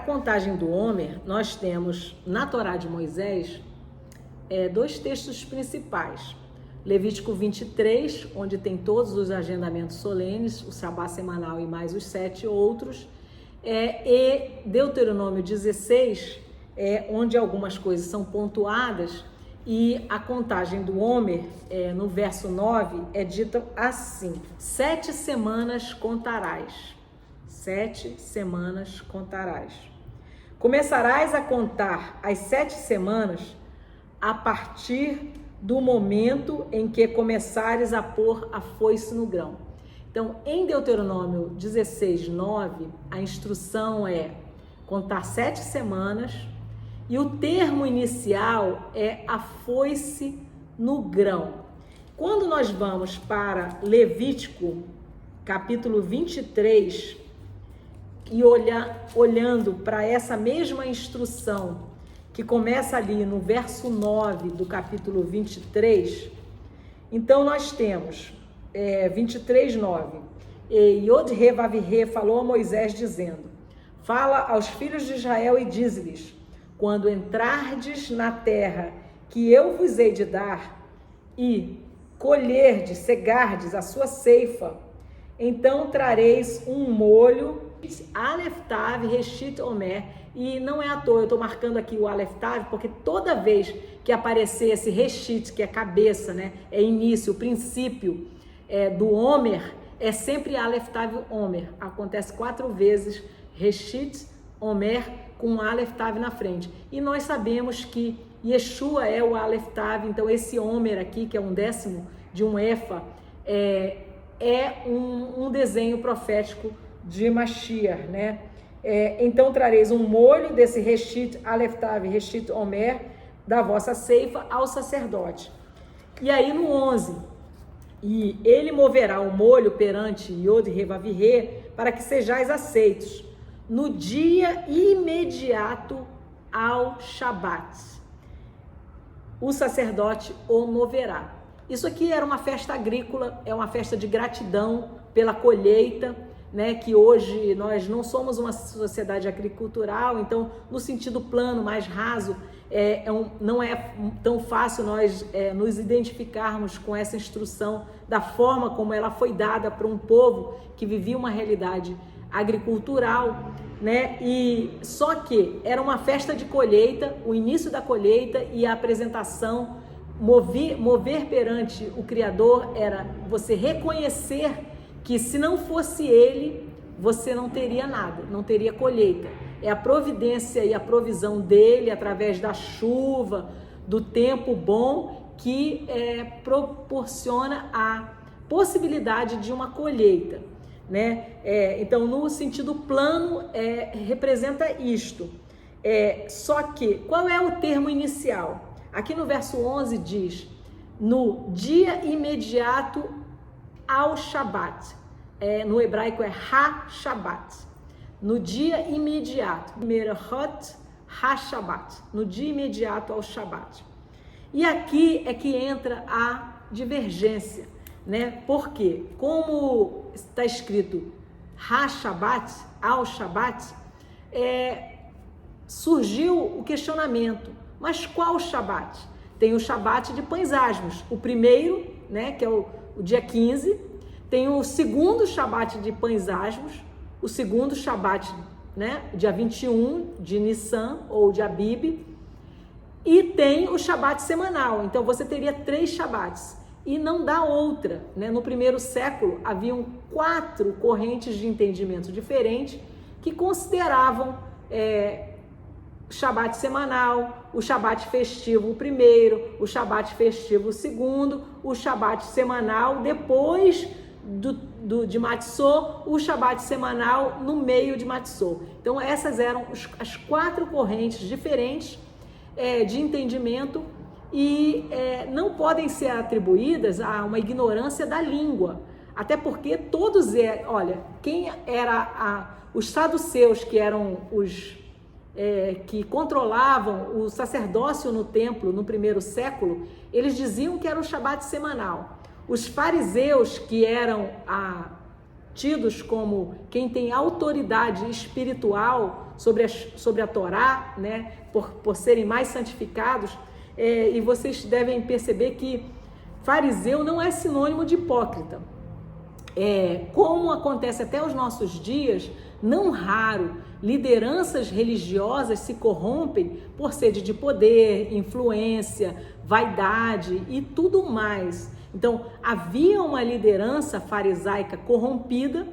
contagem do Homer, nós temos na Torá de Moisés dois textos principais. Levítico 23, onde tem todos os agendamentos solenes, o sabá semanal e mais os 7 outros, e Deuteronômio 16, onde algumas coisas são pontuadas, e a contagem do Homer, no verso 9, é dita assim: 7 semanas contarás. 7 semanas contarás. Começarás a contar as 7 semanas a partir do momento em que começares a pôr a foice no grão. Então, em Deuteronômio 16, 9, a instrução é contar 7 semanas e o termo inicial é a foice no grão. Quando nós vamos para Levítico, capítulo 23, e olhando para essa mesma instrução, que começa ali no verso 9 do capítulo 23, então nós temos 23, 9. E Yod-He-Vav-He falou a Moisés dizendo: fala aos filhos de Israel e dize-lhes: quando entrardes na terra que eu vos hei de dar e colherdes, cegardes a sua ceifa, então trareis um molho Aleph Tav Reshit Omer. E não é à toa, eu estou marcando aqui o Aleph Tav, porque toda vez que aparecer esse Reshit, que é cabeça, né, é início, o princípio do Omer, é sempre Aleph Tav Omer. Acontece 4 vezes Reshit Omer com Aleph Tav na frente. E nós sabemos que Yeshua é o Aleph Tav, então esse Omer aqui, que é 1/10 de um Efa, é um desenho profético de Mashiach, né? Então trareis um molho desse Reshit Aleph Tav, Reshit Omer, da vossa ceifa ao sacerdote. E aí no 11, e ele moverá o molho perante Yod-He-Vav-He para que sejais aceitos no dia imediato ao Shabat. O sacerdote o moverá. Isso aqui era uma festa agrícola, é uma festa de gratidão pela colheita, né, que hoje nós não somos uma sociedade agricultural, então no sentido plano, mais raso, não é tão fácil nós nos identificarmos com essa instrução da forma como ela foi dada para um povo que vivia uma realidade agricultural, né? E só que era uma festa de colheita, o início da colheita e a apresentação, mover perante o Criador era você reconhecer que se não fosse ele, você não teria nada, não teria colheita. É a providência e a provisão dele, através da chuva, do tempo bom, que proporciona a possibilidade de uma colheita, né? Então, no sentido plano, representa isto. Só que, qual é o termo inicial? Aqui no verso 11 diz: no dia imediato ao Shabat. No hebraico é Ha-Shabat. No dia imediato. Merachot Ha-Shabat. No dia imediato ao Shabat. E aqui é que entra a divergência, né? Porque, como está escrito Ha-Shabat, ao Shabat, surgiu o questionamento: mas qual Shabat? Tem o Shabat de pães asmos, o primeiro, né, que é o dia 15, tem o segundo Shabat de pães asmos, o segundo Shabat, né, dia 21 de Nissan ou de Abib, e tem o Shabat semanal. Então você teria 3 Shabats e não dá outra, né? No primeiro século haviam 4 correntes de entendimento diferentes que consideravam Shabat semanal, o Shabat festivo o primeiro, o Shabat festivo o segundo, o Shabat semanal depois de Matzot, o Shabat semanal no meio de Matzot. Então essas eram as 4 correntes diferentes de entendimento e não podem ser atribuídas a uma ignorância da língua, até porque todos quem era os saduceus, que eram os que controlavam o sacerdócio no templo no primeiro século, eles diziam que era o Shabat semanal. Os fariseus, que eram tidos como quem tem autoridade espiritual sobre a Torá, né, por serem mais santificados, e vocês devem perceber que fariseu não é sinônimo de hipócrita. Como acontece até os nossos dias, não raro, lideranças religiosas se corrompem por sede de poder, influência, vaidade e tudo mais. Então, havia uma liderança farisaica corrompida,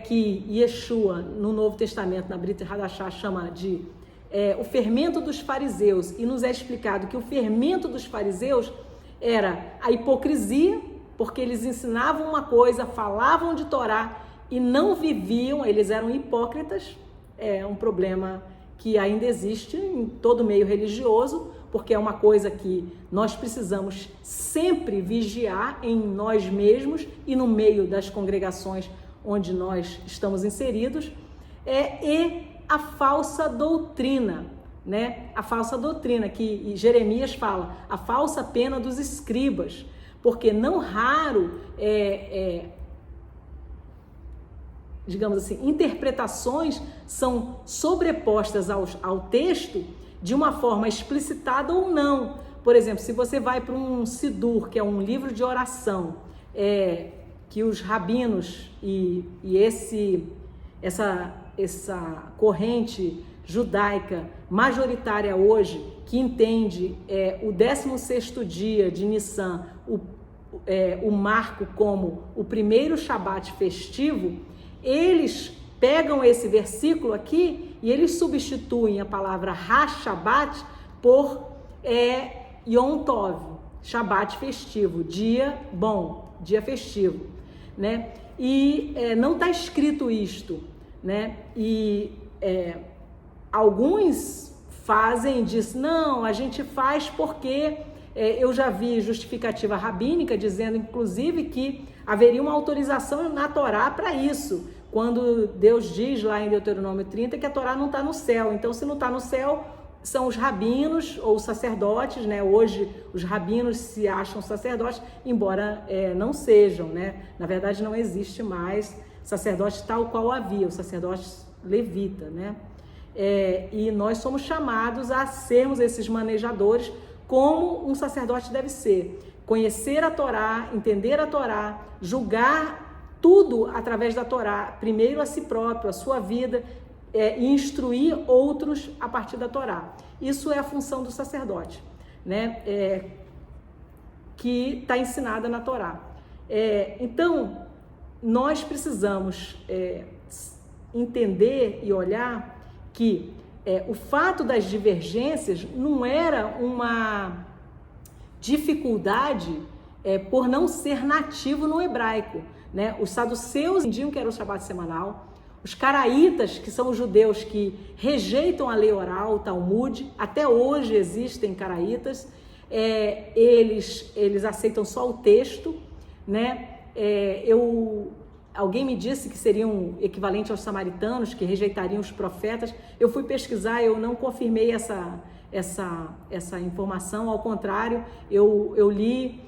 que Yeshua, no Novo Testamento, na Brit Hadashah, chama de o fermento dos fariseus, e nos é explicado que o fermento dos fariseus era a hipocrisia, porque eles ensinavam uma coisa, falavam de Torá e não viviam, eles eram hipócritas. É um problema que ainda existe em todo meio religioso, porque é uma coisa que nós precisamos sempre vigiar em nós mesmos e no meio das congregações onde nós estamos inseridos, e a falsa doutrina, né? A falsa doutrina que Jeremias fala, a falsa pena dos escribas, porque não raro digamos assim, interpretações são sobrepostas ao texto de uma forma explicitada ou não. Por exemplo, se você vai para um Sidur, que é um livro de oração, que os rabinos e essa corrente judaica majoritária hoje, que entende o 16º dia de Nissan, o marco como o primeiro Shabat festivo, eles pegam esse versículo aqui e eles substituem a palavra Ha-Shabat por Yom Tov, Shabat festivo, dia bom, dia festivo, né? E não está escrito isto, né? E alguns dizem, não, a gente faz porque eu já vi justificativa rabínica dizendo, inclusive, que haveria uma autorização na Torá para isso, quando Deus diz lá em Deuteronômio 30 que a Torá não está no céu. Então, se não está no céu, são os rabinos ou sacerdotes, né? Hoje os rabinos se acham sacerdotes, embora não sejam, né? Na verdade, não existe mais sacerdote tal qual havia, o sacerdote levita, né? E nós somos chamados a sermos esses manejadores, como um sacerdote deve ser. Conhecer a Torá, entender a Torá, julgar tudo através da Torá, primeiro a si próprio, a sua vida, e instruir outros a partir da Torá. Isso é a função do sacerdote, né? Que está ensinada na Torá. Então, nós precisamos entender e olhar que o fato das divergências não era uma dificuldade por não ser nativo no hebraico, né? Os saduceus entendiam que era o Shabat semanal. Os caraítas, que são os judeus que rejeitam a lei oral, o Talmud, até hoje existem caraítas, eles aceitam só o texto, né? Alguém me disse que seriam equivalentes aos samaritanos, que rejeitariam os profetas. Eu fui pesquisar, eu não confirmei essa informação, ao contrário, eu li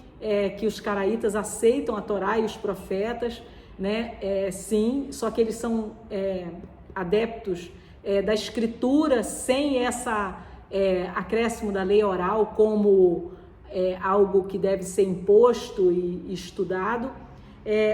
que os caraítas aceitam a Torá e os profetas, né? Sim, só que eles são adeptos da escritura sem essa acréscimo da lei oral como algo que deve ser imposto e estudado.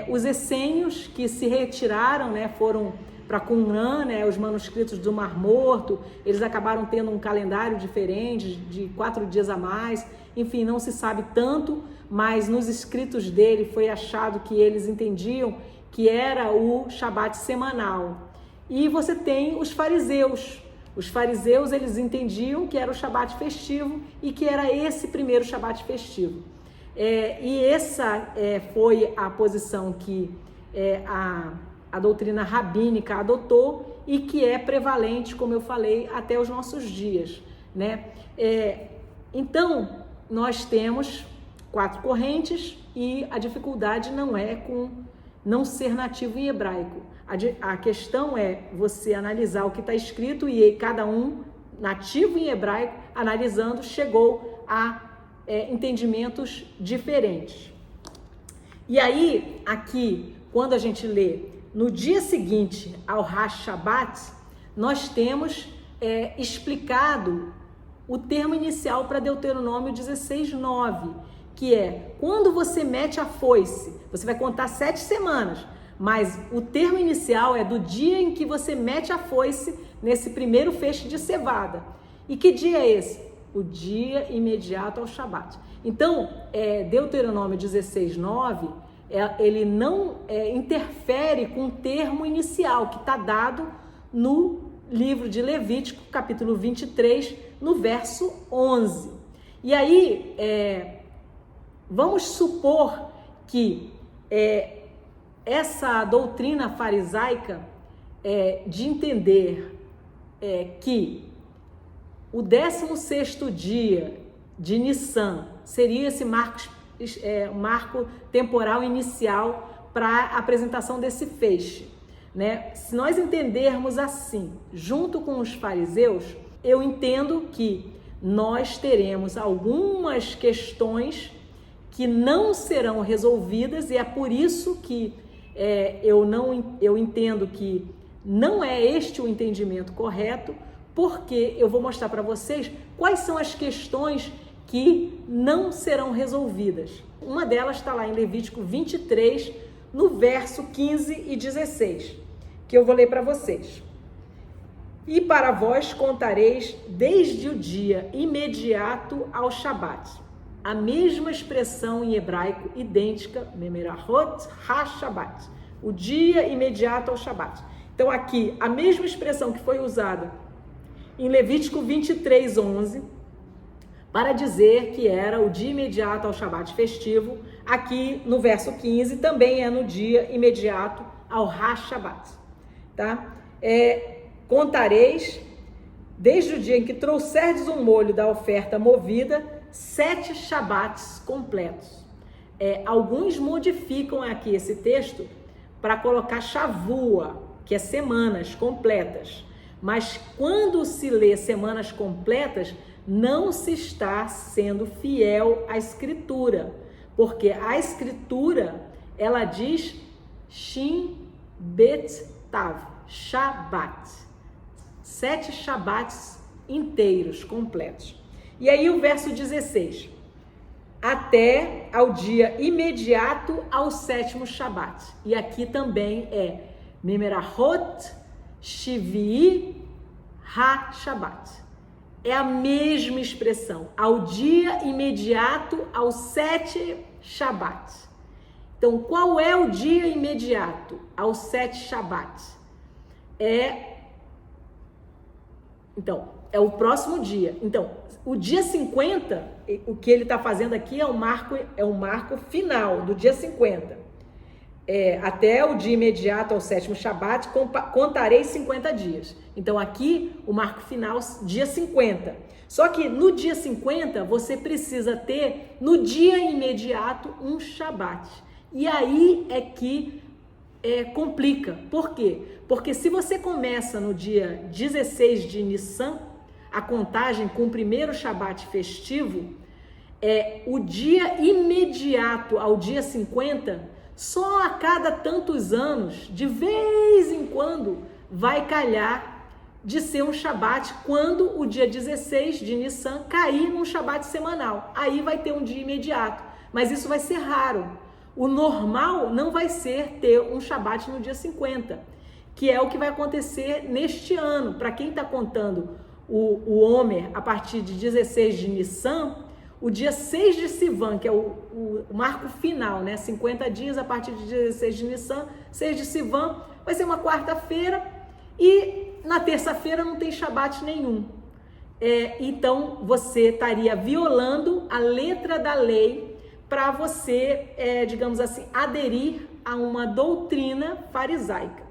Os essênios que se retiraram, né, foram para Qumran, né, os manuscritos do Mar Morto, eles acabaram tendo um calendário diferente, de 4 dias a mais, enfim, não se sabe tanto, mas nos escritos dele foi achado que eles entendiam que era o Shabat semanal. E você tem os fariseus. Os fariseus, eles entendiam que era o Shabat festivo e que era esse primeiro Shabat festivo. E essa foi a posição que a doutrina rabínica adotou e que é prevalente, como eu falei, até os nossos dias, né? Então, nós temos 4 correntes e a dificuldade não é com não ser nativo em hebraico. A questão é você analisar o que está escrito e cada um nativo em hebraico, analisando, chegou a entendimentos diferentes. E aí, aqui, quando a gente lê no dia seguinte ao Rosh Shabbat, nós temos explicado o termo inicial para Deuteronômio 16:9, que é quando você mete a foice, você vai contar 7 semanas, mas o termo inicial é do dia em que você mete a foice nesse primeiro feixe de cevada. E que dia é esse? O dia imediato ao Shabat. Então, Deuteronômio 16:9, ele não interfere com o termo inicial que está dado no livro de Levítico, capítulo 23, no verso 11. E aí, vamos supor que essa doutrina farisaica de entender que o 16º dia de Nissan seria esse marco temporal inicial para a apresentação desse feixe, né? Se nós entendermos assim, junto com os fariseus, eu entendo que nós teremos algumas questões que não serão resolvidas, e é por isso que eu entendo que não é este o entendimento correto, porque eu vou mostrar para vocês quais são as questões que não serão resolvidas. Uma delas está lá em Levítico 23, no verso 15 e 16, que eu vou ler para vocês. E para vós contareis desde o dia imediato ao Shabat. A mesma expressão em hebraico idêntica, Memerahot HaShabat, o dia imediato ao Shabat. Então aqui, a mesma expressão que foi usada em Levítico 23:11, para dizer que era o dia imediato ao Shabat festivo, aqui no verso 15 também é no dia imediato ao HaShabat, tá? Contareis desde o dia em que trouxerdes o molho da oferta movida 7 Shabats completos. Alguns modificam aqui esse texto para colocar Shavua, que é semanas completas. Mas quando se lê semanas completas, não se está sendo fiel à Escritura, porque a Escritura, ela diz Shin Bet Tav, Shabat, 7 Shabats inteiros, completos. E aí o verso 16, até ao dia imediato ao 7º Shabat. E aqui também Memerahot Shivii HaShabat. É a mesma expressão, ao dia imediato ao 7 Shabat. Então, qual é o dia imediato ao 7 Shabat? Então, é o próximo dia. Então, o dia 50, o que ele está fazendo aqui é um marco final do dia 50. Até o dia imediato ao 7º Shabat, contarei 50 dias. Então, aqui, o marco final, dia 50. Só que no dia 50, você precisa ter, no dia imediato, um Shabat. E aí é que complica. Por quê? Porque se você começa no dia 16 de Nissan, a contagem com o primeiro Shabat festivo, o dia imediato ao dia 50, só a cada tantos anos, de vez em quando, vai calhar de ser um Shabat quando o dia 16 de Nissan cair num Shabat semanal. Aí vai ter um dia imediato, mas isso vai ser raro. O normal não vai ser ter um Shabat no dia 50, que é o que vai acontecer neste ano. Para quem está contando o Homer a partir de 16 de Nissan, o dia 6 de Sivan, que é o marco final, né? 50 dias a partir de 16 de Nissan, 6 de Sivan, vai ser uma quarta-feira e na terça-feira não tem Shabat nenhum. Então, você estaria violando a letra da lei para você, digamos assim, aderir a uma doutrina farisaica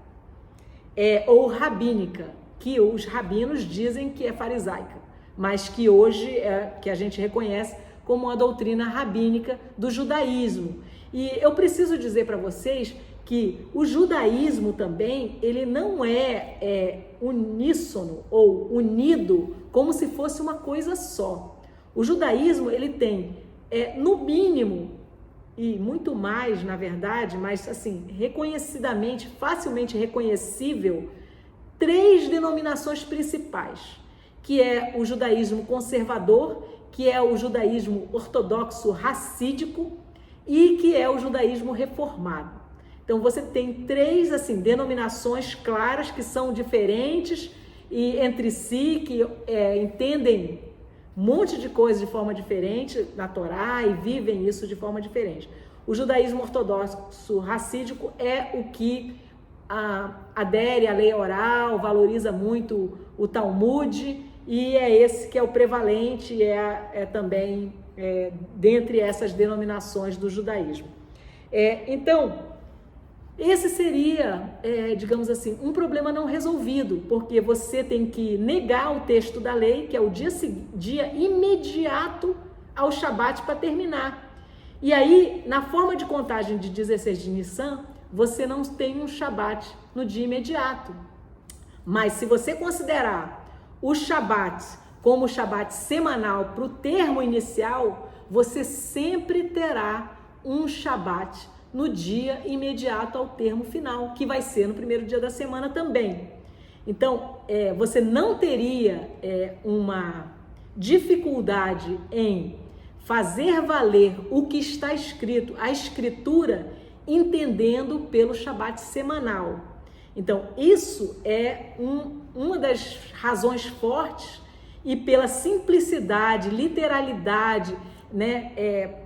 ou rabínica, que os rabinos dizem que é farisaica, mas que hoje que a gente reconhece como uma doutrina rabínica do judaísmo. E eu preciso dizer para vocês que o judaísmo também, ele não é uníssono ou unido como se fosse uma coisa só. O judaísmo, ele tem, no mínimo, e muito mais, na verdade, mas assim, reconhecidamente, facilmente reconhecível, 3 denominações principais, que é o judaísmo conservador, que é o judaísmo ortodoxo racídico e que é o judaísmo reformado. Então você tem 3 assim, denominações claras que são diferentes e entre si, que entendem um monte de coisas de forma diferente na Torá e vivem isso de forma diferente. O judaísmo ortodoxo racídico é o que adere à lei oral, valoriza muito o Talmud, e é esse que é o prevalente, também dentre essas denominações do judaísmo. Então, esse seria, digamos assim, um problema não resolvido, porque você tem que negar o texto da lei, que é o dia imediato ao Shabat para terminar. E aí, na forma de contagem de 16 de Nissan, você não tem um Shabat no dia imediato. Mas se você considerar o Shabat como o Shabat semanal para o termo inicial, você sempre terá um Shabat no dia imediato ao termo final, que vai ser no primeiro dia da semana também. Então, você não teria uma dificuldade em fazer valer o que está escrito, a escritura, entendendo pelo Shabat semanal. Então, isso é uma das razões fortes, e pela simplicidade, literalidade, né,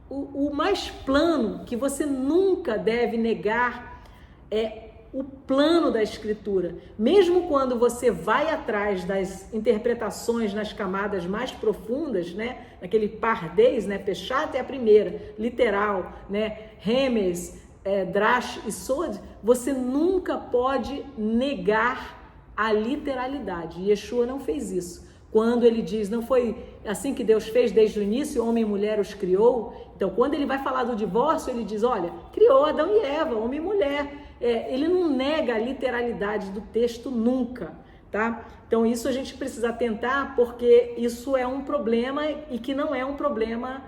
o mais plano, que você nunca deve negar, é o plano da escritura. Mesmo quando você vai atrás das interpretações nas camadas mais profundas, né, naquele pardês, né, Peshat é a primeira, literal, né, Remes, Drash e Sod, você nunca pode negar a literalidade. Yeshua não fez isso. Quando ele diz, não foi assim que Deus fez desde o início, homem e mulher os criou? Então, quando ele vai falar do divórcio, ele diz, olha, criou Adão e Eva, homem e mulher. Ele não nega a literalidade do texto nunca, tá? Então, isso a gente precisa atentar, porque isso é um problema, e que não é um problema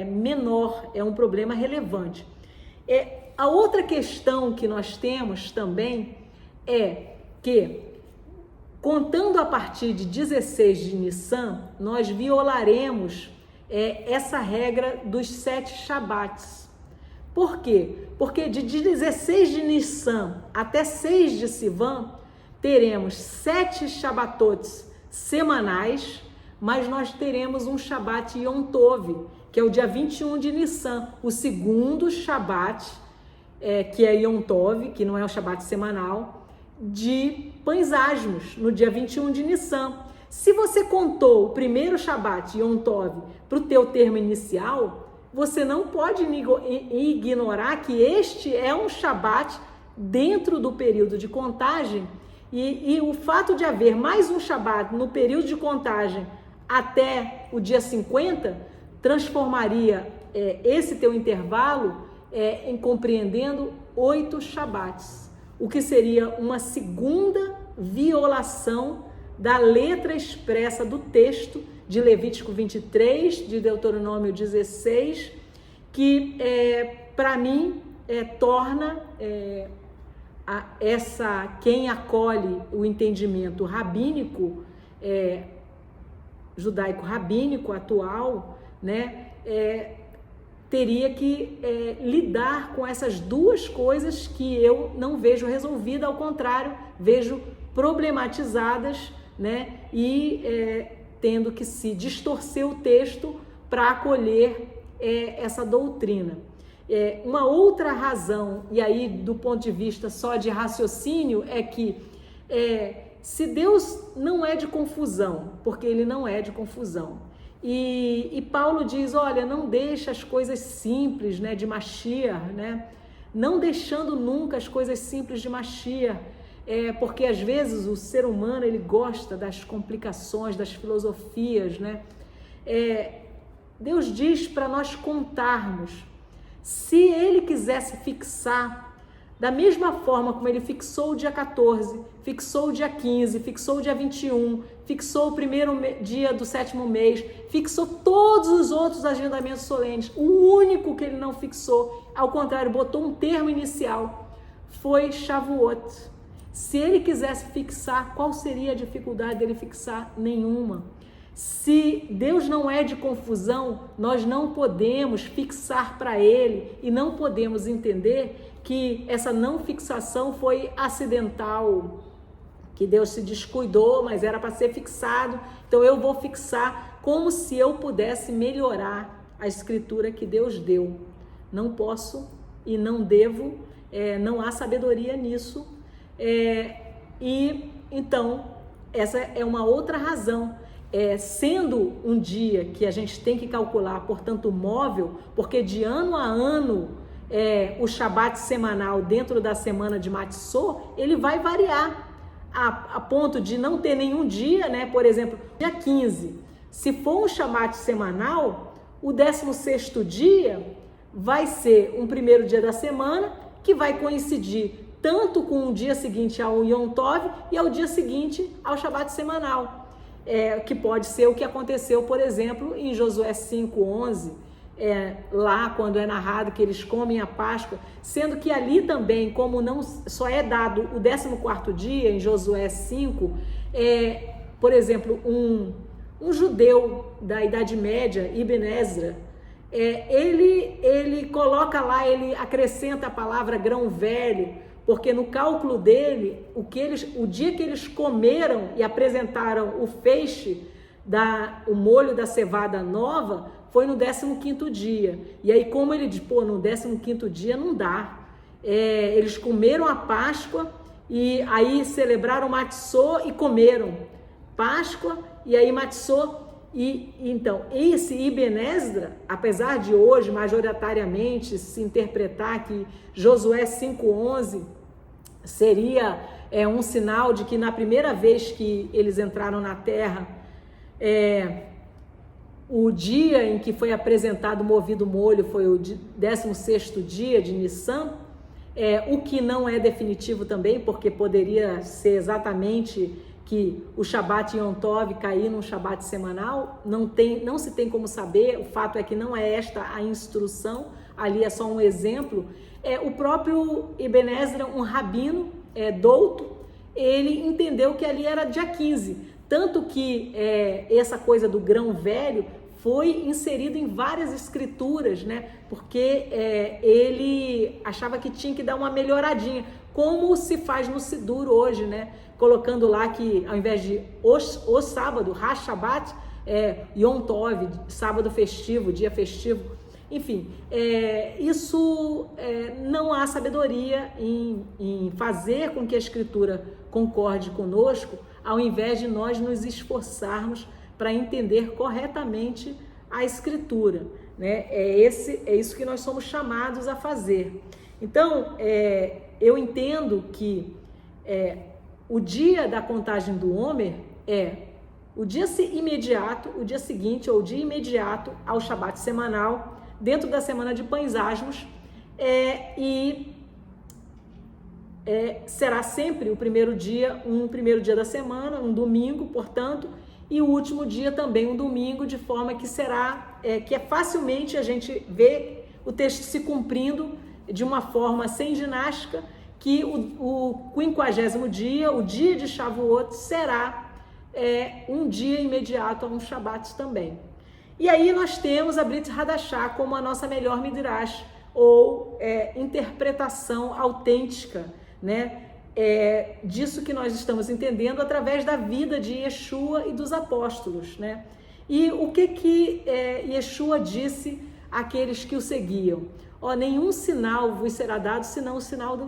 menor, é um problema relevante. A outra questão que nós temos também é que, contando a partir de 16 de Nissan, nós violaremos essa regra dos 7 Shabats. Por quê? Porque de 16 de Nissan até 6 de Sivan, teremos 7 Shabatotes semanais, mas nós teremos um Shabat Yom Tov, que é o dia 21 de Nissan, o segundo Shabat, que é Yom Tov, que não é o Shabat semanal, de pães asmos, no dia 21 de Nissan. Se você contou o primeiro Shabat Yom Tov para o teu termo inicial, você não pode ignorar que este é um Shabat dentro do período de contagem, e o fato de haver mais um Shabat no período de contagem até o dia 50, transformaria esse teu intervalo em compreendendo 8 Shabats, o que seria uma segunda violação da letra expressa do texto de Levítico 23, de Deuteronômio 16, que para mim torna quem acolhe o entendimento rabínico, judaico-rabínico atual, né, teria que lidar com essas duas coisas que eu não vejo resolvidas, ao contrário, vejo problematizadas, né, e tendo que se distorcer o texto para acolher essa doutrina. Uma outra razão, e aí do ponto de vista só de raciocínio, é que se Deus não é de confusão, porque ele não é de confusão, e Paulo diz, olha, não deixa as coisas simples, né, de Mashiach, né, não deixando nunca as coisas simples de Mashiach, porque às vezes o ser humano ele gosta das complicações, das filosofias, né? Deus diz para nós contarmos. Se ele quisesse fixar Da mesma forma como ele fixou o dia 14, fixou o dia 15, fixou o dia 21, fixou o primeiro dia do 7º mês, fixou todos os outros agendamentos solenes. O único que ele não fixou, ao contrário, botou um termo inicial, foi Shavuot. Se ele quisesse fixar, qual seria a dificuldade dele fixar? Nenhuma. Se Deus não é de confusão, nós não podemos fixar para ele e não podemos entender que essa não fixação foi acidental, que Deus se descuidou, mas era para ser fixado, então eu vou fixar como se eu pudesse melhorar a escritura que Deus deu. Não posso e não devo, não há sabedoria nisso, e então essa é uma outra razão. Sendo um dia que a gente tem que calcular, portanto, móvel, porque de ano a ano o Shabat semanal dentro da semana de Matzot, ele vai variar a ponto de não ter nenhum dia, né? Por exemplo, dia 15, se for um Shabat semanal, o 16º dia vai ser um primeiro dia da semana, que vai coincidir tanto com o dia seguinte ao Yom Tov e ao dia seguinte ao Shabat semanal. Que pode ser o que aconteceu, por exemplo, em Josué 5:11, lá quando é narrado que eles comem a Páscoa, sendo que ali também, como não só é dado o 14º dia, em Josué 5, por exemplo, um judeu da Idade Média, Ibn Ezra, ele coloca lá, ele acrescenta a palavra grão velho, porque no cálculo dele, o dia que eles comeram e apresentaram o feixe, o molho da cevada nova, foi no 15º dia. E aí, como ele diz, no 15º dia não dá. Eles comeram a Páscoa e aí celebraram Matzot e comeram Páscoa e aí Matzot. Então, esse Ibn Ezra, apesar de hoje majoritariamente se interpretar que Josué 5:11 seria um sinal de que na primeira vez que eles entraram na terra, o dia em que foi apresentado o movido molho foi o 16º dia de Nissan, o que não é definitivo também, porque poderia ser exatamente que o Shabat Yom Tov cair num Shabat semanal, não se tem como saber, o fato é que não é esta a instrução, ali é só um exemplo. O próprio Ibn Ezra, um rabino douto, ele entendeu que ali era dia 15, tanto que essa coisa do grão velho foi inserido em várias escrituras, né? Porque ele achava que tinha que dar uma melhoradinha, como se faz no Sidur hoje, né? Colocando lá que ao invés de o sábado, Rosh Shabbat, Yom Tov, sábado festivo, dia festivo, enfim, isso não há sabedoria em fazer com que a Escritura concorde conosco, ao invés de nós nos esforçarmos para entender corretamente a Escritura, né? É isso que nós somos chamados a fazer. Então, eu entendo que o dia da contagem do Homer o dia imediato, o dia seguinte ou o dia imediato ao Shabat semanal, dentro da semana de Pães Asmos, será sempre o primeiro dia, um primeiro dia da semana, um domingo, portanto, e o último dia também um domingo, de forma que será, que facilmente a gente vê o texto se cumprindo de uma forma sem ginástica, que o 50º dia, o dia de Shavuot, será um dia imediato a um Shabat também. E aí nós temos a Brit Hadashah como a nossa melhor Midrash, ou interpretação autêntica, né? Disso que nós estamos entendendo através da vida de Yeshua e dos apóstolos, né? E o que Yeshua disse àqueles que o seguiam? Nenhum sinal vos será dado senão o sinal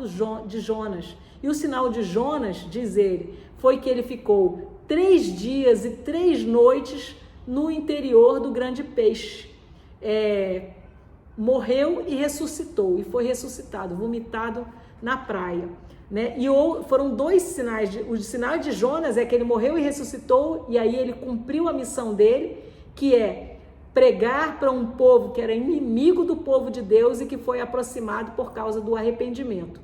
de Jonas. E o sinal de Jonas, diz ele, foi que ele ficou 3 dias e 3 noites no interior do grande peixe. Morreu e ressuscitou, e foi ressuscitado, vomitado na praia, né? E foram 2 sinais. O sinal de Jonas é que ele morreu e ressuscitou, e aí ele cumpriu a missão dele, que é pregar para um povo que era inimigo do povo de Deus e que foi aproximado por causa do arrependimento.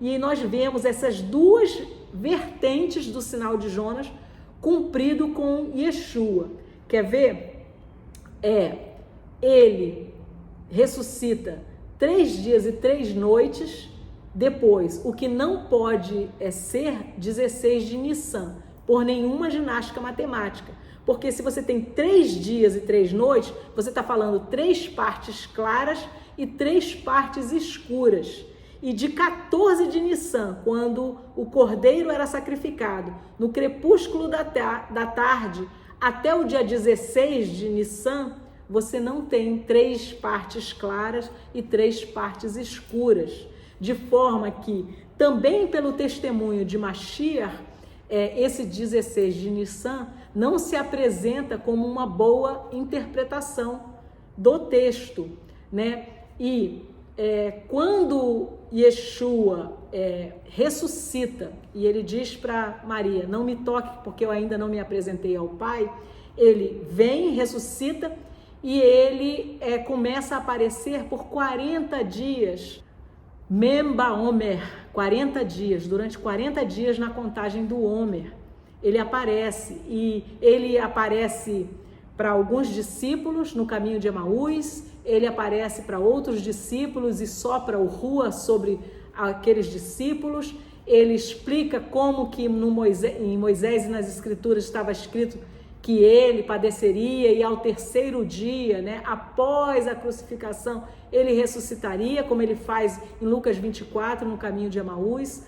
E nós vemos essas duas vertentes do sinal de Jonas cumprido com Yeshua. Quer ver? Ele ressuscita 3 dias e 3 noites depois. O que não pode ser 16 de Nissan, por nenhuma ginástica matemática. Porque se você tem 3 dias e 3 noites, você está falando 3 partes claras e 3 partes escuras. E de 14 de Nissan, quando o cordeiro era sacrificado, no crepúsculo da tarde, até o dia 16 de Nissan, você não tem 3 partes claras e 3 partes escuras. De forma que, também pelo testemunho de Mashiach, esse 16 de Nissan não se apresenta como uma boa interpretação do texto, né? E quando Yeshua ressuscita e ele diz para Maria, não me toque porque eu ainda não me apresentei ao Pai, ele vem, ressuscita e ele começa a aparecer por 40 dias, Memba Omer, 40 dias, durante 40 dias na contagem do Omer, ele aparece e ele aparece para alguns discípulos no caminho de Emaús, ele aparece para outros discípulos e sopra o rua sobre aqueles discípulos, ele explica como que em Moisés e nas Escrituras estava escrito que ele padeceria e ao 3º dia, né, após a crucificação, ele ressuscitaria, como ele faz em Lucas 24, no caminho de Emaús,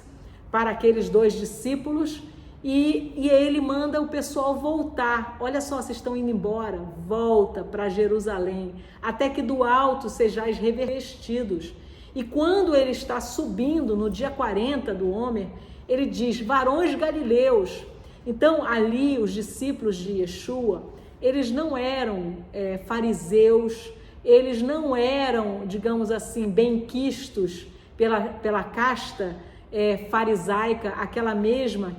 para aqueles 2 discípulos, e ele manda o pessoal voltar. Olha só, vocês estão indo embora, volta para Jerusalém, até que do alto sejais revestidos. E quando ele está subindo, no dia 40 do Homer, ele diz, varões galileus. Então, ali, os discípulos de Yeshua, eles não eram fariseus, eles não eram, digamos assim, benquistos pela casta farisaica, aquela mesma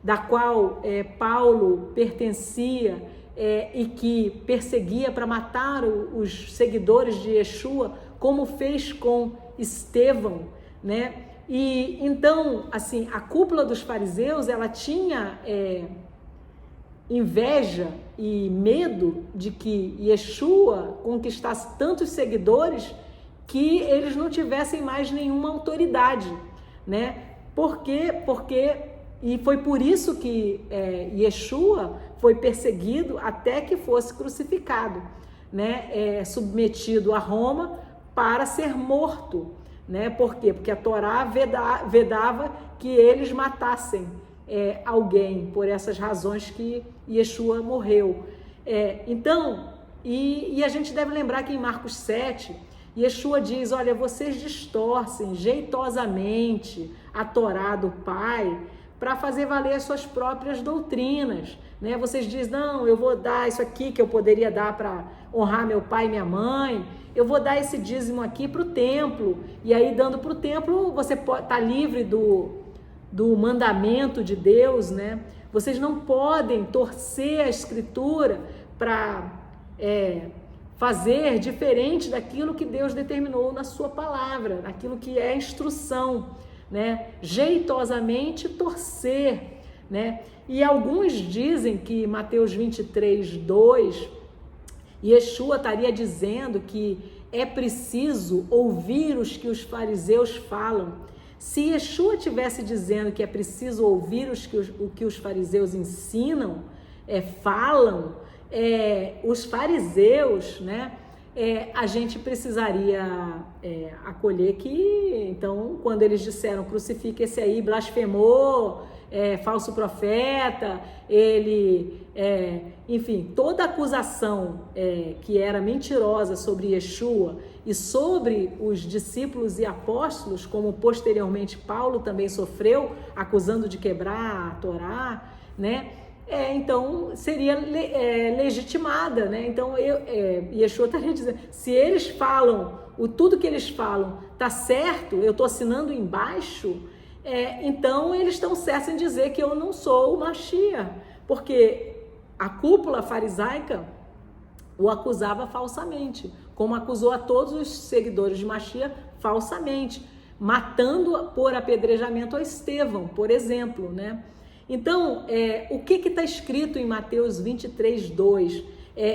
da qual Paulo pertencia e que perseguia para matar os seguidores de Yeshua, como fez com Estevão, né? E então, assim, a cúpula dos fariseus, ela tinha inveja e medo de que Yeshua conquistasse tantos seguidores que eles não tivessem mais nenhuma autoridade, né? E foi por isso que Yeshua foi perseguido até que fosse crucificado, né? Submetido a Roma para ser morto, né? Por quê? Porque a Torá vedava que eles matassem alguém, por essas razões que Yeshua morreu. Então, e a gente deve lembrar que em Marcos 7, Yeshua diz, olha, vocês distorcem jeitosamente a Torá do Pai para fazer valer as suas próprias doutrinas, né? Vocês dizem, não, eu vou dar isso aqui que eu poderia dar para honrar meu pai e minha mãe, eu vou dar esse dízimo aqui para o templo, e aí dando para o templo você está livre do mandamento de Deus, né? Vocês não podem torcer a Escritura para fazer diferente daquilo que Deus determinou na sua palavra, naquilo que é instrução, né? Jeitosamente torcer, né? E alguns dizem que Mateus 23, 2, Yeshua estaria dizendo que é preciso ouvir os que os fariseus falam. Se Yeshua estivesse dizendo que é preciso ouvir o que os fariseus ensinam, falam, os fariseus, né? A gente precisaria acolher que, então, quando eles disseram crucifica esse aí, blasfemou, falso profeta, ele, enfim, toda acusação que era mentirosa sobre Yeshua e sobre os discípulos e apóstolos, como posteriormente Paulo também sofreu, acusando de quebrar a Torá, né? Então seria legitimada, né? Então Yeshua estaria dizendo, se eles falam, tudo que eles falam tá certo, eu estou assinando embaixo, então eles estão certos em dizer que eu não sou o Mashiach, porque a cúpula farisaica o acusava falsamente, como acusou a todos os seguidores de Mashiach falsamente. matando por apedrejamento a Estevão, por exemplo, né? Então, o que está escrito em Mateus 23, 2?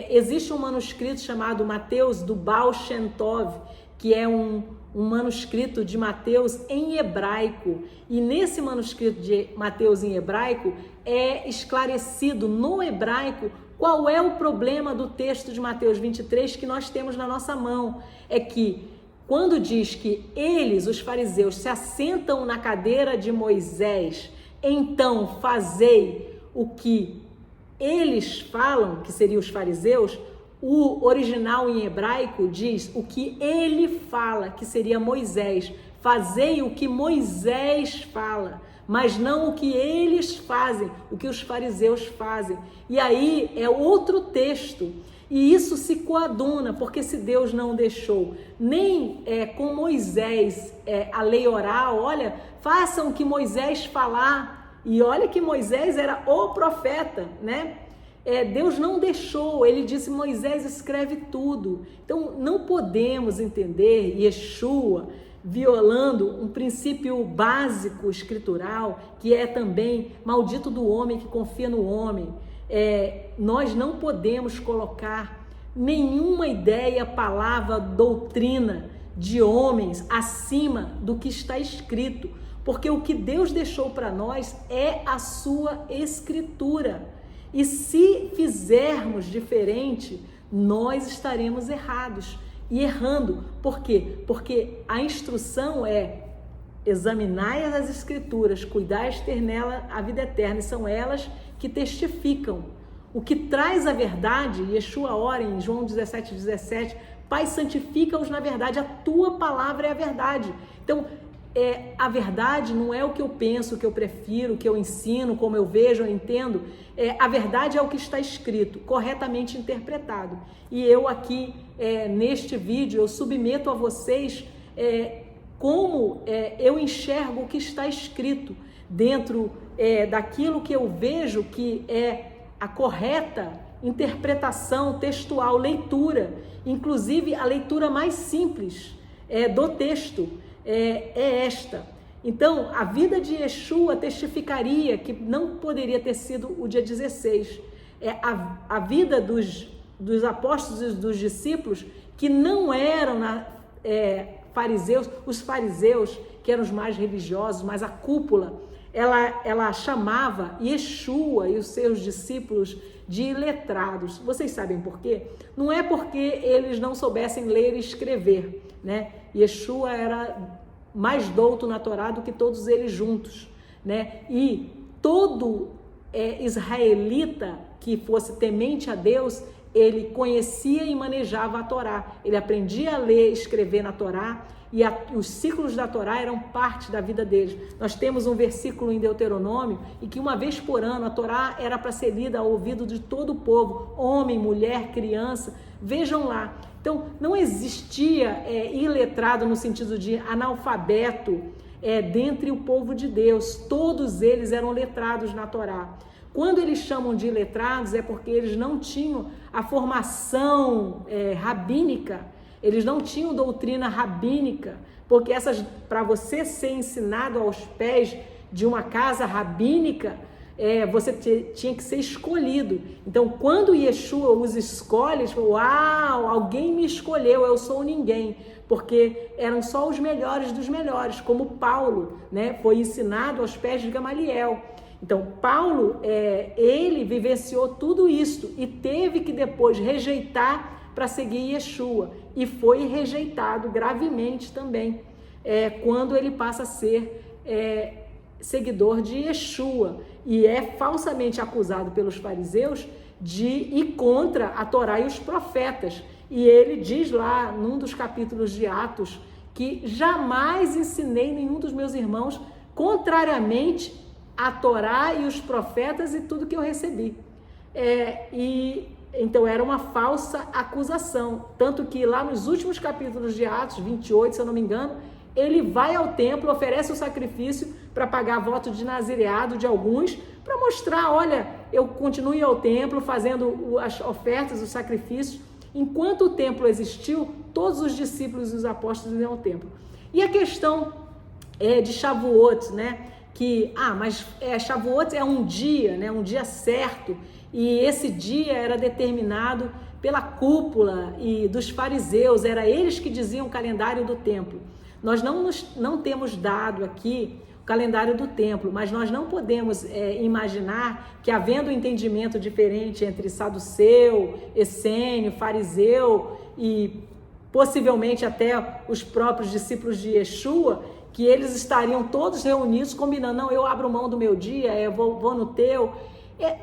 Existe um manuscrito chamado Mateus do Baal Shem Tov, que é um manuscrito de Mateus em hebraico, e nesse manuscrito de Mateus em hebraico é esclarecido no hebraico qual é o problema do texto de Mateus 23 que nós temos na nossa mão. É que quando diz que eles, os fariseus, se assentam na cadeira de Moisés, então fazei o que eles falam, que seriam os fariseus, o original em hebraico diz o que ele fala, que seria Moisés. Fazei o que Moisés fala, mas não o que eles fazem, o que os fariseus fazem. E aí é outro texto. E isso se coaduna, porque se Deus não deixou nem com Moisés a lei oral, olha, façam o que Moisés falar. E olha que Moisés era o profeta, né? Deus não deixou, ele disse, Moisés escreve tudo. Então não podemos entender Yeshua violando um princípio básico escritural, que é também maldito do homem que confia no homem. Nós não podemos colocar nenhuma ideia, palavra, doutrina de homens acima do que está escrito, porque o que Deus deixou para nós é a sua escritura. E se fizermos diferente, nós estaremos errados e errando. Por quê? Porque a instrução é examinai as escrituras, cuidai de ter nela a vida eterna, e são elas que testificam. O que traz a verdade, Yeshua ora em João 17:17, Pai, santifica-os na verdade, a tua palavra é a verdade. Então, a verdade não é o que eu penso, o que eu prefiro, o que eu ensino, como eu vejo, eu entendo. A verdade é o que está escrito, corretamente interpretado. E eu aqui, neste vídeo, eu submeto a vocês como eu enxergo o que está escrito dentro daquilo que eu vejo que é a correta interpretação textual, leitura, inclusive a leitura mais simples do texto. Esta. Então, a vida de Yeshua testificaria que não poderia ter sido o dia 16. A vida dos apóstolos e dos discípulos que não eram fariseus, os fariseus, que eram os mais religiosos, mas a cúpula, ela chamava Yeshua e os seus discípulos de iletrados. Vocês sabem por quê? Não é porque eles não soubessem ler e escrever, né? Yeshua era mais douto na Torá do que todos eles juntos, né? E todo israelita que fosse temente a Deus, ele conhecia e manejava a Torá. Ele aprendia a ler e escrever na Torá, e os ciclos da Torá eram parte da vida deles. Nós temos um versículo em Deuteronômio em que uma vez por ano a Torá era para ser lida ao ouvido de todo o povo, homem, mulher, criança. Vejam lá. Então, não existia iletrado no sentido de analfabeto dentre o povo de Deus. Todos eles eram letrados na Torá. Quando eles chamam de iletrados é porque eles não tinham a formação rabínica, eles não tinham doutrina rabínica, porque para você ser ensinado aos pés de uma casa rabínica, você tinha que ser escolhido. Então, quando Yeshua os escolhe, ele falou, uau, alguém me escolheu, eu sou ninguém, porque eram só os melhores dos melhores, como Paulo, né, foi ensinado aos pés de Gamaliel. Então, Paulo, ele vivenciou tudo isso e teve que depois rejeitar para seguir Yeshua, e foi rejeitado gravemente também, quando ele passa a ser seguidor de Yeshua, e é falsamente acusado pelos fariseus de ir contra a Torá e os profetas. E ele diz lá, num dos capítulos de Atos, que jamais ensinei nenhum dos meus irmãos contrariamente a Torá e os profetas e tudo que eu recebi. Então era uma falsa acusação, tanto que lá nos últimos capítulos de Atos 28, se eu não me engano, ele vai ao templo, oferece o sacrifício para pagar voto de nazireado de alguns, para mostrar, olha, eu continuo ao templo fazendo as ofertas, os sacrifícios. Enquanto o templo existiu, todos os discípulos e os apóstolos iam ao templo. E a questão de Shavuot, né? Mas Shavuot é um dia, né? Um dia certo, e esse dia era determinado pela cúpula e dos fariseus, era eles que diziam o calendário do templo. Nós não temos dado aqui o calendário do templo, mas nós não podemos imaginar que, havendo um entendimento diferente entre saduceu, essênio, fariseu e possivelmente até os próprios discípulos de Yeshua, que eles estariam todos reunidos combinando, não, eu abro mão do meu dia, eu vou no teu.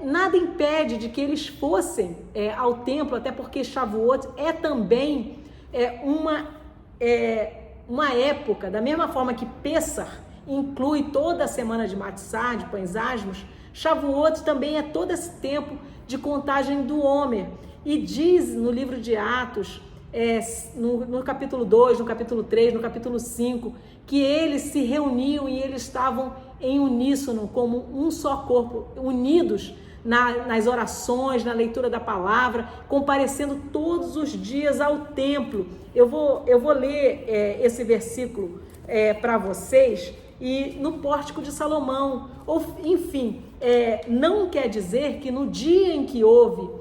Nada impede de que eles fossem ao templo, até porque Shavuot é também uma época, da mesma forma que Pessach inclui toda a semana de Matzah, de pães asmos, Shavuot também é todo esse tempo de contagem do Homer. E diz no livro de Atos, no capítulo 2, no capítulo 3, no capítulo 5, que eles se reuniam e eles estavam em uníssono, como um só corpo, unidos nas orações, na leitura da palavra, comparecendo todos os dias ao templo. Eu vou ler esse versículo para vocês, e no Pórtico de Salomão, enfim, não quer dizer que no dia em que houve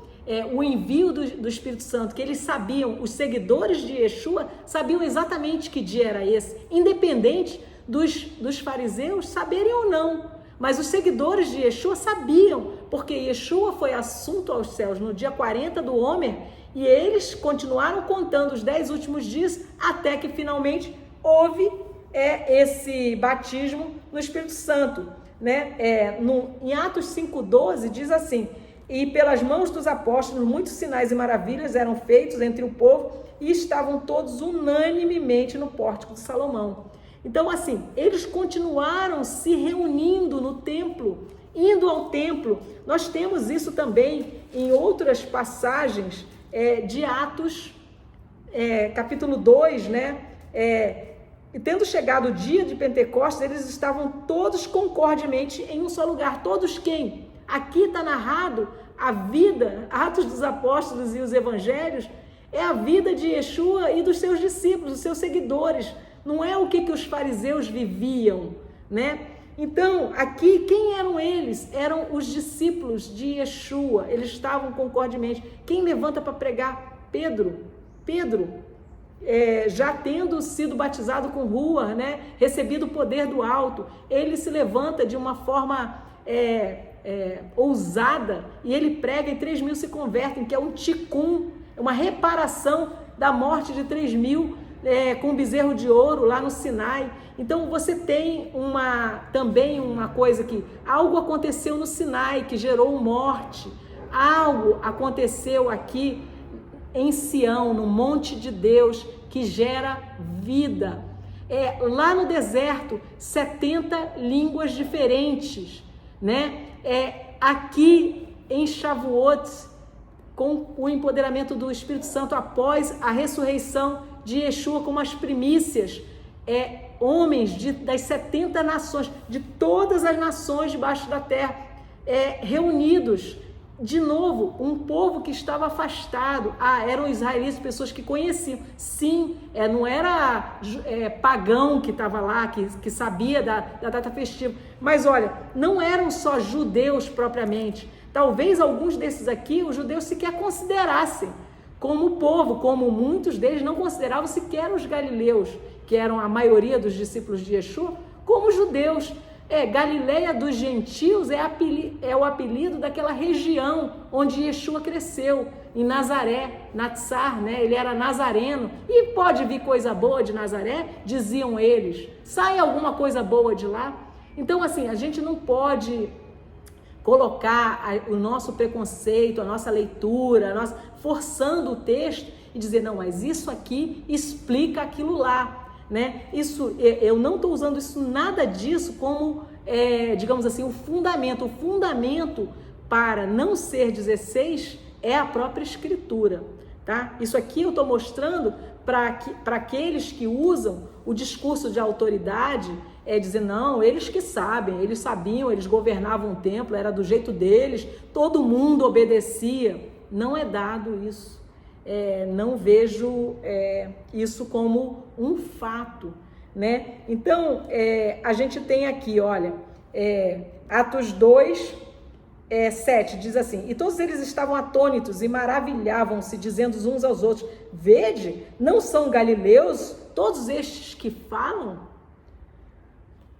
o envio do Espírito Santo, que eles sabiam, os seguidores de Yeshua sabiam exatamente que dia era esse, independente dos fariseus saberem ou não, mas os seguidores de Yeshua sabiam, porque Yeshua foi assunto aos céus no dia 40 do Homer, e eles continuaram contando os 10 últimos dias, até que finalmente houve esse batismo no Espírito Santo, né? Em Atos 5,12 diz assim: e pelas mãos dos apóstolos muitos sinais e maravilhas eram feitos entre o povo, e estavam todos unanimemente no Pórtico de Salomão. Então, assim, eles continuaram se reunindo no templo, indo ao templo. Nós temos isso também em outras passagens de Atos, capítulo 2, né? E tendo chegado o dia de Pentecostes, eles estavam todos concordemente em um só lugar. Todos quem? Aqui está narrado a vida, Atos dos Apóstolos e os Evangelhos, é a vida de Yeshua e dos seus discípulos, dos seus seguidores. Não é o que os fariseus viviam, né? Então, aqui, quem eram eles? Eram os discípulos de Yeshua. Eles estavam concordemente. Quem levanta para pregar? Pedro. Já tendo sido batizado com Ruach, né? Recebido o poder do alto, ele se levanta de uma forma ousada, e ele prega e 3.000 se convertem, que é um tikkun, uma reparação da morte de 3.000 com o bezerro de ouro lá no Sinai. Então você tem também uma coisa que algo aconteceu no Sinai que gerou morte, algo aconteceu aqui em Sião, no monte de Deus, que gera vida. Lá no deserto, 70 línguas diferentes, né? Aqui em Shavuot, com o empoderamento do Espírito Santo após a ressurreição de Yeshua como as primícias, homens das 70 nações, de todas as nações debaixo da terra, reunidos. De novo, um povo que estava afastado. Eram israelitas, pessoas que conheciam. Sim, não era pagão que estava lá, que sabia da data festiva. Mas olha, não eram só judeus propriamente. Talvez alguns desses aqui, os judeus sequer considerassem como povo, como muitos deles não consideravam sequer os galileus, que eram a maioria dos discípulos de Yeshua, como judeus. Galileia dos gentios é o apelido daquela região onde Yeshua cresceu, em Nazaré, Natsar, né? Ele era nazareno, e pode vir coisa boa de Nazaré, diziam eles, sai alguma coisa boa de lá. Então, assim, a gente não pode colocar o nosso preconceito, a nossa leitura, forçando o texto e dizer, não, mas isso aqui explica aquilo lá. Né? Eu não estou usando nada disso como, digamos assim, o fundamento. O fundamento para não ser 16 é a própria Escritura. Tá? Isso aqui eu estou mostrando para aqueles que usam o discurso de autoridade, dizer, não, eles que sabem, eles sabiam, eles governavam o templo, era do jeito deles, todo mundo obedecia. Não é dado isso. Não vejo isso como um fato, né? Então, a gente tem aqui, olha, Atos 2, 7, diz assim: e todos eles estavam atônitos e maravilhavam-se, dizendo uns aos outros: vede, não são galileus todos estes que falam?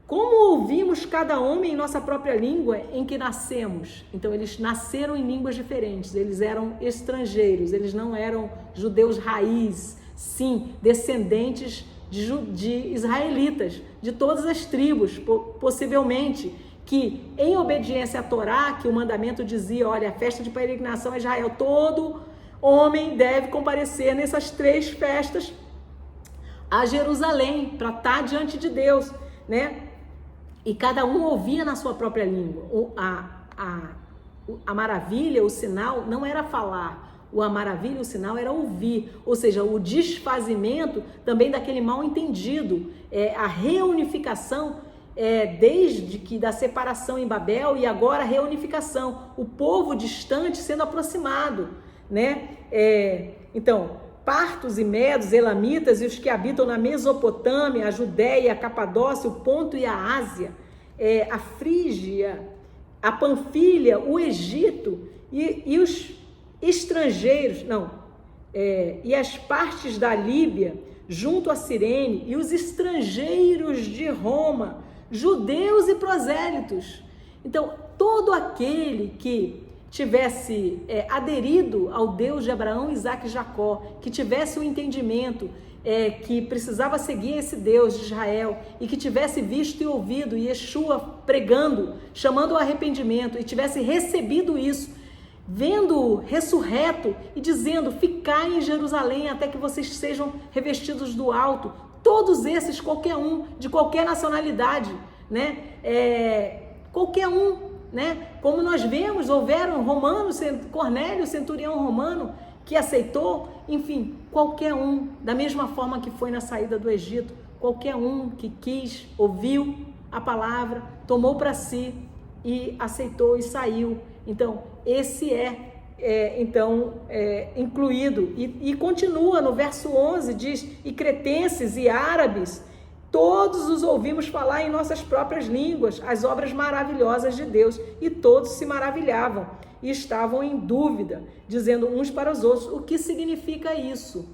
Como ouvimos cada homem em nossa própria língua em que nascemos? Então, eles nasceram em línguas diferentes, eles eram estrangeiros, eles não eram judeus raiz, sim, descendentes de israelitas, de todas as tribos, possivelmente, que em obediência à Torá, que o mandamento dizia, olha, a festa de peregrinação a Israel, todo homem deve comparecer nessas 3 festas a Jerusalém, para estar diante de Deus, né? E cada um ouvia na sua própria língua. A maravilha, o sinal, não era falar. A maravilha, o sinal era ouvir. Ou seja, o desfazimento também daquele mal entendido. A reunificação, desde que da separação em Babel e agora a reunificação. O povo distante sendo aproximado, né? Então, partos e medos, elamitas e os que habitam na Mesopotâmia, a Judéia, a Capadócia, o Ponto e a Ásia, a Frígia, a Panfilha, o Egito e os estrangeiros, e as partes da Líbia, junto a Cirene, e os estrangeiros de Roma, judeus e prosélitos. Então, todo aquele que tivesse aderido ao Deus de Abraão, Isaque e Jacó, que tivesse o entendimento que precisava seguir esse Deus de Israel e que tivesse visto e ouvido Yeshua pregando, chamando ao arrependimento e tivesse recebido isso, vendo-o ressurreto e dizendo: ficai em Jerusalém até que vocês sejam revestidos do alto. Todos esses, qualquer um, de qualquer nacionalidade, né? Qualquer um, né? Como nós vemos, houveram romanos, Cornélio, centurião romano, que aceitou, enfim, qualquer um, da mesma forma que foi na saída do Egito, qualquer um que quis, ouviu a palavra, tomou para si e aceitou e saiu. Então, esse incluído. E continua no verso 11, diz: e cretenses e árabes, todos os ouvimos falar em nossas próprias línguas as obras maravilhosas de Deus, e todos se maravilhavam e estavam em dúvida, dizendo uns para os outros: o que significa isso?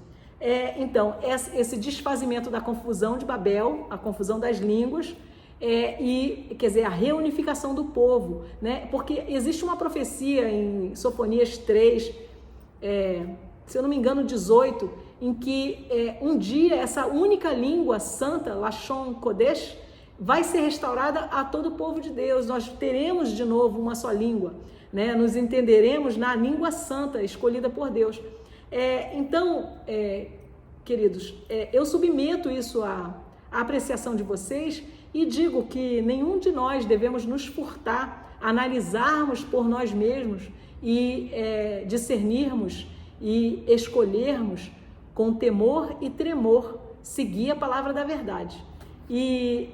Então, esse desfazimento da confusão de Babel, a confusão das línguas, quer dizer, a reunificação do povo, né? Porque existe uma profecia em Sofonias 3, se eu não me engano 18, em que um dia essa única língua santa, Lashon Kodesh, vai ser restaurada a todo o povo de Deus. Nós teremos de novo uma só língua, né? Nos entenderemos na língua santa escolhida por Deus. Então, queridos, eu submeto isso à apreciação de vocês e digo que nenhum de nós devemos nos furtar, analisarmos por nós mesmos e discernirmos e escolhermos com temor e tremor seguir a palavra da verdade. E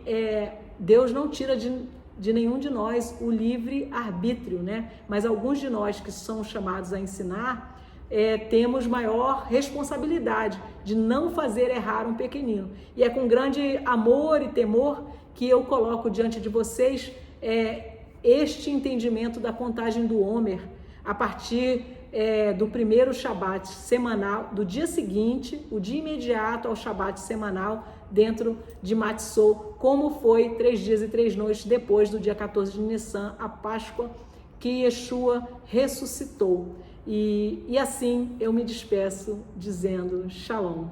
Deus não tira de nenhum de nós o livre arbítrio, né? Mas alguns de nós que são chamados a ensinar, temos maior responsabilidade de não fazer errar um pequenino. E é com grande amor e temor que eu coloco diante de vocês este entendimento da contagem do Homer a partir do primeiro Shabat semanal, do dia seguinte, o dia imediato ao Shabat semanal, dentro de Matzot, como foi 3 dias e 3 noites depois do dia 14 de Nissan, a Páscoa que Yeshua ressuscitou. E assim eu me despeço dizendo Shalom.